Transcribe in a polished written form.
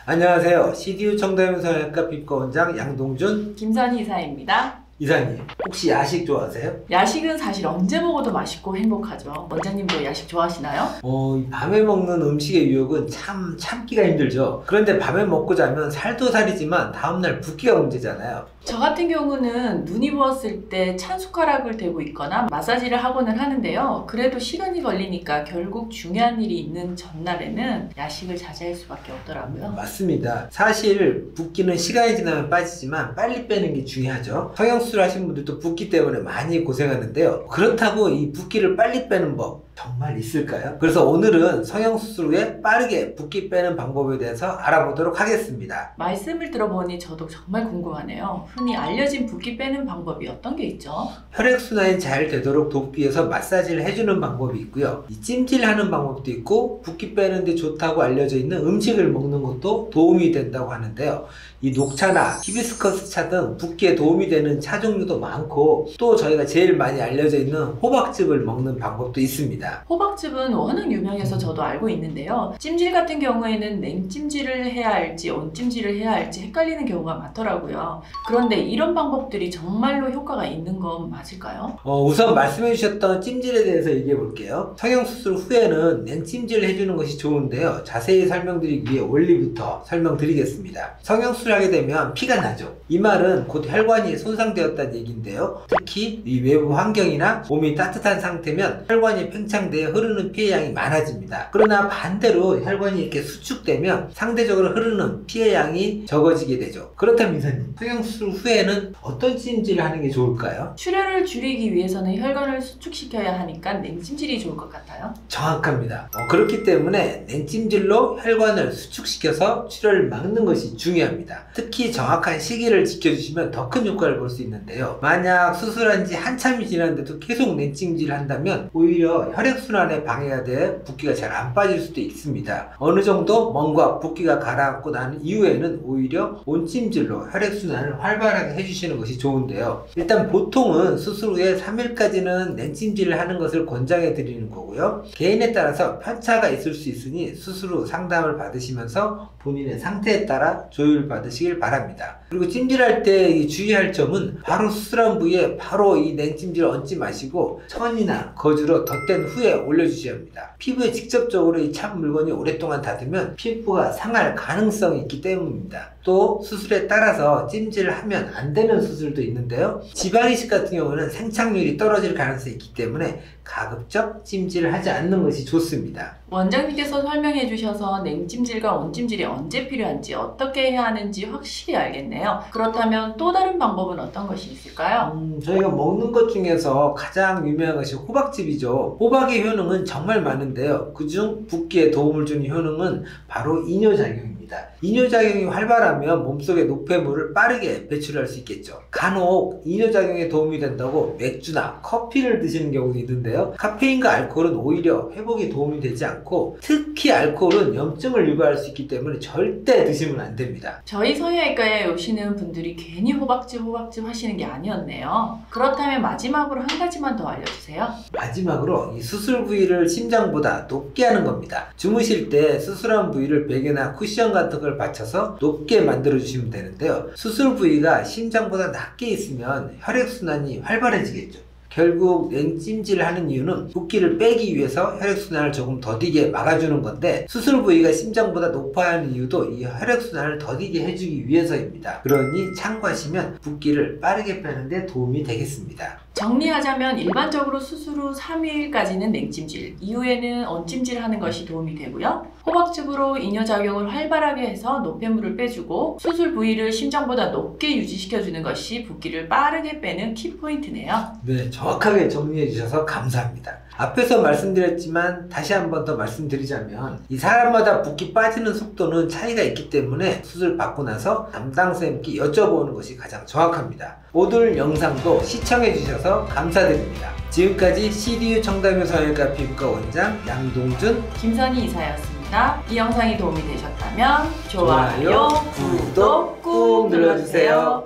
안녕하세요. CDU 청담성형외과 피부과 원장 양동준 김선희 이사입니다. 이사님, 혹시 야식 좋아하세요? 야식은 사실 언제 먹어도 맛있고 행복하죠. 원장님도 야식 좋아하시나요? 이 밤에 먹는 음식의 유혹은 참 참기가 힘들죠. 그런데 밤에 먹고 자면 살도 살이지만 다음날 붓기가 문제잖아요. 저 같은 경우는 눈이 부었을 때 찬 숟가락을 대고 있거나 마사지를 하고는 하는데요. 그래도 시간이 걸리니까 결국 중요한 일이 있는 전날에는 야식을 자제할 수밖에 없더라고요. 맞습니다. 사실 붓기는 시간이 지나면 빠지지만 빨리 빼는 게 중요하죠. 성형수술 하신 분들도 붓기 때문에 많이 고생하는데요. 그렇다고 이 붓기를 빨리 빼는 법 정말 있을까요? 그래서 오늘은 성형수술 후에 빠르게 붓기 빼는 방법에 대해서 알아보도록 하겠습니다. 말씀을 들어보니 저도 정말 궁금하네요. 흔히 알려진 붓기 빼는 방법이 어떤 게 있죠? 혈액순환이 잘 되도록 돕기 위해서 마사지를 해주는 방법이 있고요. 이 찜질하는 방법도 있고 붓기 빼는데 좋다고 알려져 있는 음식을 먹는 것도 도움이 된다고 하는데요. 이 녹차나 히비스커스 차 등 붓기에 도움이 되는 차 종류도 많고 또 저희가 제일 많이 알려져 있는 호박즙을 먹는 방법도 있습니다. 호박즙은 워낙 유명해서 저도 알고 있는데요. 찜질 같은 경우에는 냉찜질을 해야 할지 온찜질을 해야 할지 헷갈리는 경우가 많더라고요. 그런데 이런 방법들이 정말로 효과가 있는 건 맞을까요? 우선 말씀해 주셨던 찜질에 대해서 얘기해 볼게요. 성형수술 후에는 냉찜질을 해주는 것이 좋은데요. 자세히 설명드리기 위해 원리부터 설명드리겠습니다. 성형수술을 하게 되면 피가 나죠. 이 말은 곧 혈관이 손상되었다는 얘기인데요. 특히 이 외부 환경이나 몸이 따뜻한 상태면 혈관이 팽창되어 흐르는 피의 양이 많아집니다. 그러나 반대로 혈관이 이렇게 수축되면 상대적으로 흐르는 피의 양이 적어지게 되죠. 그렇다면 이사님, 성형수술 후에는 어떤 찜질을 하는 게 좋을까요? 출혈을 줄이기 위해서는 혈관을 수축시켜야 하니까 냉찜질이 좋을 것 같아요. 정확합니다. 그렇기 때문에 냉찜질로 혈관을 수축시켜서 출혈을 막는 것이 중요합니다. 특히 정확한 시기를 지켜주시면 더 큰 효과를 볼 수 있는데요. 만약 수술한 지 한참이 지났는데도 계속 냉찜질을 한다면 오히려 혈액순환에 방해가 돼 붓기가 잘 안 빠질 수도 있습니다. 어느 정도 몸과 붓기가 가라앉고 난 이후에는 오히려 온찜질로 혈액순환을 활발하게 해주시는 것이 좋은데요. 일단 보통은 수술 후에 3일까지는 냉찜질을 하는 것을 권장해 드리는 거고요. 개인에 따라서 편차가 있을 수 있으니 수술 후 상담을 받으시면서 본인의 상태에 따라 조율 받으시길 바랍니다. 그리고 찜질할 때 주의할 점은 바로 수술한 부위에 바로 이 냉찜질을 얹지 마시고 천이나 거즈로 덧댄 후에 올려주셔야 합니다. 피부에 직접적으로 이 찬 물건이 오랫동안 닿으면 피부가 상할 가능성이 있기 때문입니다. 또 수술에 따라서 찜질을 하면 안 되는 수술도 있는데요. 지방이식 같은 경우는 생착률이 떨어질 가능성이 있기 때문에 가급적 찜질을 하지 않는 것이 좋습니다. 원장님께서 설명해 주셔서 냉찜질과 온찜질이 언제 필요한지 어떻게 해야 하는지 확실히 알겠네요. 그렇다면 또 다른 방법은 어떤 것이 있을까요? 저희가 먹는 것 중에서 가장 유명한 것이 호박즙이죠. 호박의 효능은 정말 많은데요. 그중 붓기에 도움을 주는 효능은 바로 이뇨작용입니다. 이뇨작용이 활발하면 몸속의 노폐물을 빠르게 배출할 수 있겠죠. 간혹 이뇨작용에 도움이 된다고 맥주나 커피를 드시는 경우도 있는데요. 카페인과 알코올은 오히려 회복에 도움이 되지 않고 특히 알코올은 염증을 유발할 수 있기 때문에 절대 드시면 안 됩니다. 저희 성형외과에 오시는 분들이 괜히 호박즙 하시는 게 아니었네요. 그렇다면 마지막으로 한 가지만 더 알려주세요. 마지막으로 이 수술 부위를 심장보다 높게 하는 겁니다. 주무실 때 수술한 부위를 베개나 쿠션 같은 걸 받쳐서 높게 만들어 주시면 되는데요. 수술 부위가 심장보다 낮게 있으면 혈액순환이 활발해지겠죠. 결국 냉찜질을 하는 이유는 붓기를 빼기 위해서 혈액순환을 조금 더디게 막아주는 건데 수술 부위가 심장보다 높아야 하는 이유도 이 혈액순환을 더디게 해주기 위해서입니다. 그러니 참고하시면 붓기를 빠르게 빼는 데 도움이 되겠습니다. 정리하자면 일반적으로 수술 후 3일까지는 냉찜질, 이후에는 온찜질 하는 것이 도움이 되고요. 호박즙으로 이뇨작용을 활발하게 해서 노폐물을 빼주고 수술 부위를 심장보다 높게 유지시켜주는 것이 붓기를 빠르게 빼는 키포인트네요. 네, 정확하게 정리해 주셔서 감사합니다. 앞에서 말씀드렸지만 다시 한 번 더 말씀드리자면 이 사람마다 붓기 빠지는 속도는 차이가 있기 때문에 수술 받고 나서 담당 선생님께 여쭤보는 것이 가장 정확합니다. 오늘 영상도 시청해 주셔서 감사드립니다. 지금까지 CDU 청담성형외과 피부과 원장 양동준, 김선희 이사였습니다. 이 영상이 도움이 되셨다면 좋아요, 구독 꾹 눌러주세요.